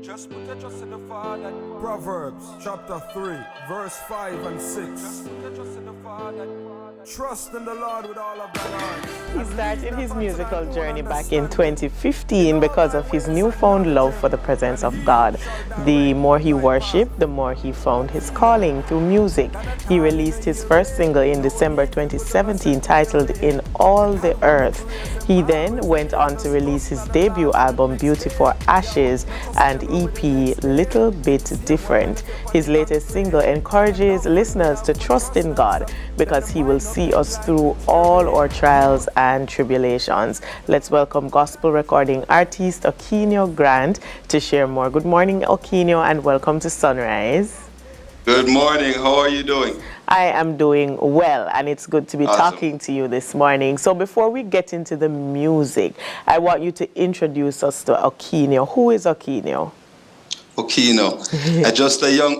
Just put your trust in the Father. Proverbs chapter 3, verse 5 and 6. Just put your trust in the Father. Trust in the Lord with all of thy heart. He started his musical journey back in 2015 because of his newfound love for the presence of God. The more he worshiped, the more he found his calling through music. He released his first single in December 2017 titled In All the Earth. He then went on to release his debut album Beauty for Ashes and EP Little Bit Different. His latest single encourages listeners to trust in God because he will see us through all our trials and tribulations. Let's welcome gospel recording artist Ockeino Grant to share more. Good morning, Ockeino, and welcome to Sunrise. Good morning. How are you doing? I am doing well, and it's good to be Awesome. talking to you this morning. So before we get into the music, I want you to introduce us to Ockeino. Who is Ockeino? Ockeino.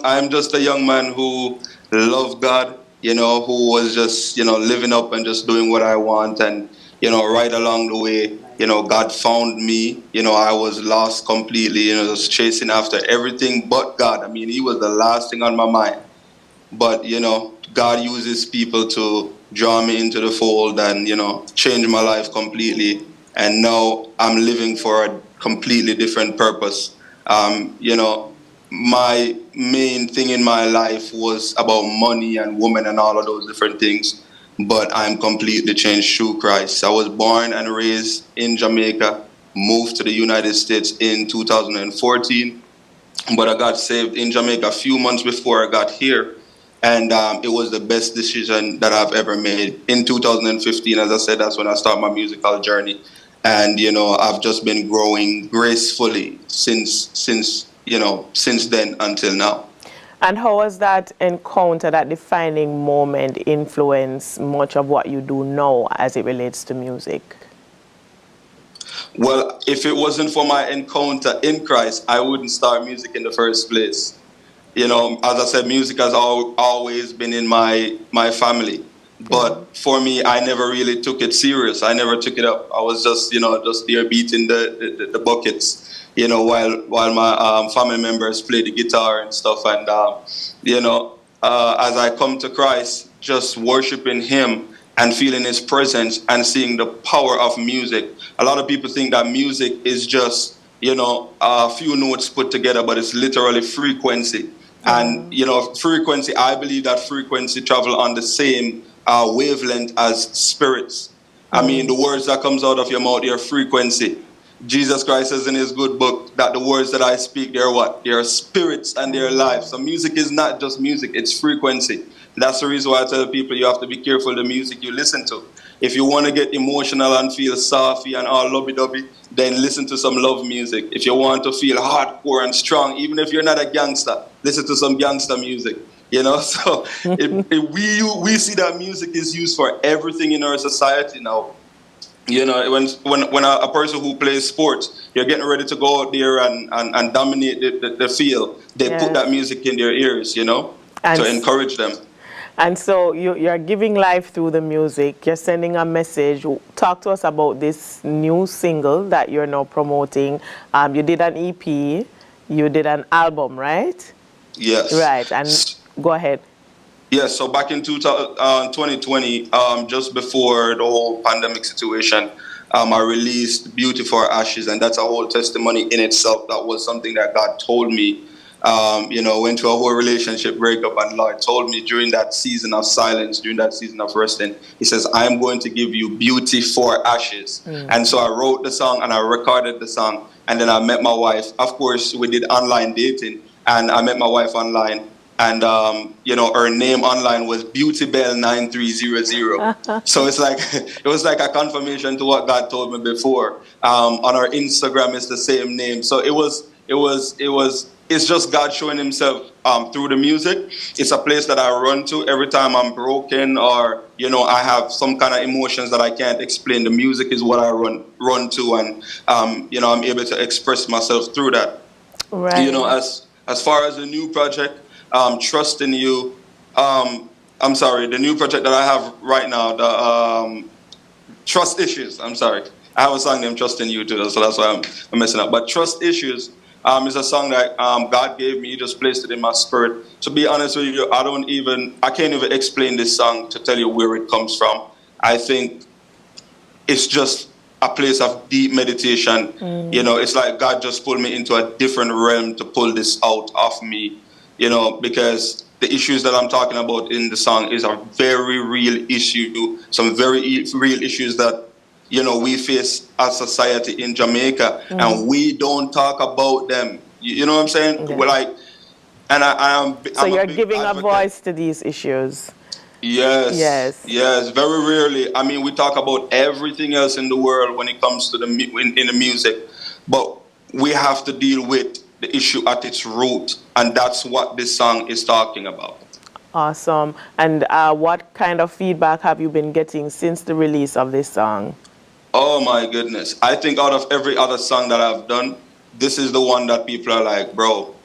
I'm just a young man who loved God, who was just, living up and just doing what I want. And, right along the way, God found me. I was lost completely, just chasing after everything but God. I mean, he was the last thing on my mind. But, God uses people to draw me into the fold and, change my life completely. And now I'm living for a completely different purpose. My main thing in my life was about money and women and all of those different things. But I'm completely changed through Christ. I was born and raised in Jamaica, moved to the United States in 2014. But I got saved in Jamaica a few months before I got here. And it was the best decision that I've ever made. In 2015, as I said, that's when I started my musical journey. And, I've just been growing gracefully since then until now. And how has that encounter, that defining moment, influence much of what you do now as it relates to music? Well, if it wasn't for my encounter in Christ, I wouldn't start music in the first place. As I said, music has always been in my family. But for me, I never really took it serious. I never took it up. I was just there beating the buckets, while my family members play the guitar and stuff. And, as I come to Christ, just worshiping him and feeling his presence and seeing the power of music. A lot of people think that music is just, a few notes put together, but it's literally frequency. And, frequency, I believe that frequency travel on the same wavelength as spirits. I mean, the words that comes out of your mouth, your frequency. Jesus Christ says in his good book that the words that I speak, they're what? They're spirits and they're life. So music is not just music, it's frequency. That's the reason why I tell people you have to be careful the music you listen to. If you want to get emotional and feel softy and all lovey-dovey, then listen to some love music. If you want to feel hardcore and strong, even if you're not a gangster, listen to some gangster music. So we see that music is used for everything in our society now. When a person who plays sports, you're getting ready to go out there and dominate the field, they put that music in their ears, to encourage them. And so you're giving life through the music. You're sending a message. Talk to us about this new single that you're now promoting. You did an EP. You did an album, right? Yes. Right. And go ahead. Yes. So back in 2020, just before the whole pandemic situation, I released Beauty for Ashes. And that's a whole testimony in itself. That was something that God told me. Went through a whole relationship breakup, and Lord told me during that season of silence, during that season of resting, he says, I'm going to give you beauty for ashes. And so I wrote the song and I recorded the song, and then I met my wife. Of course, we did online dating, and I met my wife online, and her name online was BeautyBell9300. So it was like a confirmation to what God told me before. On our Instagram, it's the same name. So it's just God showing himself through the music. It's a place that I run to every time I'm broken or, I have some kind of emotions that I can't explain. The music is what I run to, and, I'm able to express myself through that. Right. As far as the new project, Trust in You, the new project that I have right now, the Trust Issues, I have a song named Trust in You too, so that's why I'm messing up. But Trust Issues, It's a song that God gave me. He just placed it in my spirit. To be honest with you, I can't even explain this song to tell you where it comes from. I think it's just a place of deep meditation. You know, it's like God just pulled me into a different realm to pull this out of me, you know, because the issues that I'm talking about in the song is a very real issue, some very real issues that, you know, we face as society in Jamaica, and we don't talk about them. You know what I'm saying? Yeah. We're like, and So I'm you're a big giving advocate. a voice to these issues. Yes. Very rarely. I mean, we talk about everything else in the world when it comes to in the music, but we have to deal with the issue at its root, and that's what this song is talking about. Awesome. And what kind of feedback have you been getting since the release of this song? Oh my goodness. I think out of every other song that I've done, this is the one that people are like, bro.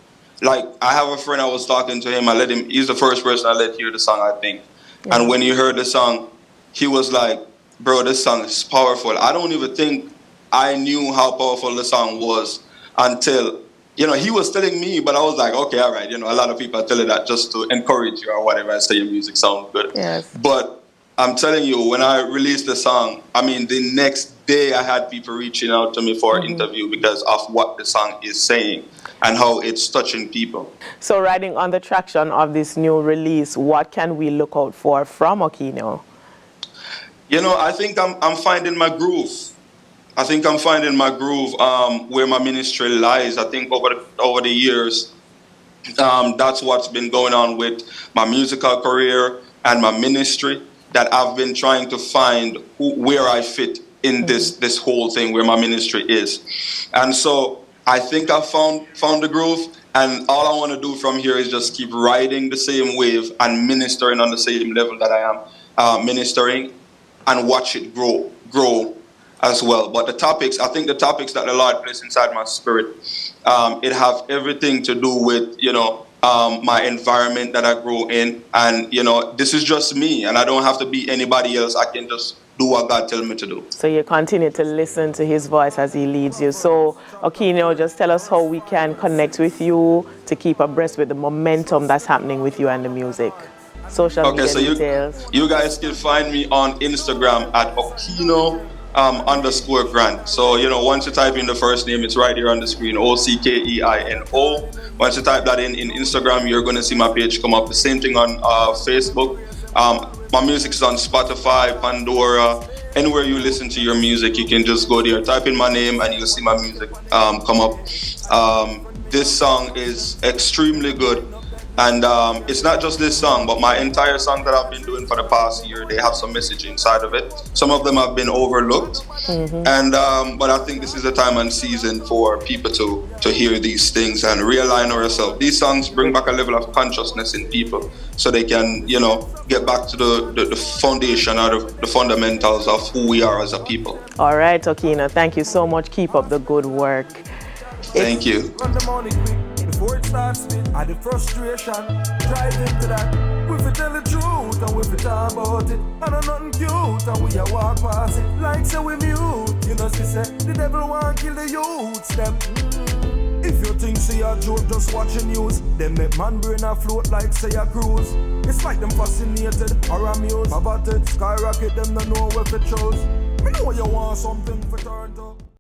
Like, I have a friend, I was talking to him, he's the first person I let hear the song, I think. Yeah. And when he heard the song, he was like, bro, this song is powerful. I don't even think I knew how powerful the song was until, you know, he was telling me, but I was like, okay, all right. You know, a lot of people are telling that just to encourage you or whatever, and say your music sounds good. Yes. But I'm telling you, when I released the song, I mean, the next day I had people reaching out to me for an interview because of what the song is saying and how it's touching people. So riding on the traction of this new release, what can we look out for from Ockeino? You know, I think I'm finding my groove. I think I'm finding my groove where my ministry lies. I think over the years, that's what's been going on with my musical career and my ministry, that I've been trying to find where I fit in this whole thing, where my ministry is. And so I think I found the groove, and all I want to do from here is just keep riding the same wave and ministering on the same level that I am ministering, and watch it grow as well. But I think the topics that the Lord placed inside my spirit, it have everything to do with, you know, my environment that I grow in. And, you know, this is just me, and I don't have to be anybody else. I can just do what God tells me to do. So you continue to listen to his voice as he leads you. So, Ockeino, just tell us how we can connect with you to keep abreast with the momentum that's happening with you and the music. Social media details. You guys can find me on Instagram at Ockeino _Grant. So, you know, once you type in the first name, it's right here on the screen, Ockeino. Once you type that in Instagram, you're going to see my page come up. The same thing on Facebook. My music is on Spotify, Pandora, anywhere you listen to your music, you can just go there, type in my name, and you'll see my music come up. This song is extremely good. And it's not just this song, but my entire song that I've been doing for the past year, they have some message inside of it. Some of them have been overlooked. And but I think this is a time and season for people to hear these things and realign ourselves. These songs bring back a level of consciousness in people so they can, you know, get back to the foundation or the fundamentals of who we are as a people. All right, Ockeino, thank you so much. Keep up the good work. Thank you. Before it starts, I the frustration, drive into that. We fi tell the truth and we fi talk about it. I know nothing cute and we a walk past it like say we mute. You know she say the devil want kill the youths them. If you think say a joke, just watch the news. Them make man brain a float like say a cruise. It's like them fascinated or amused. Poverty skyrocket, them no know where to choose. Me know you want something for turn.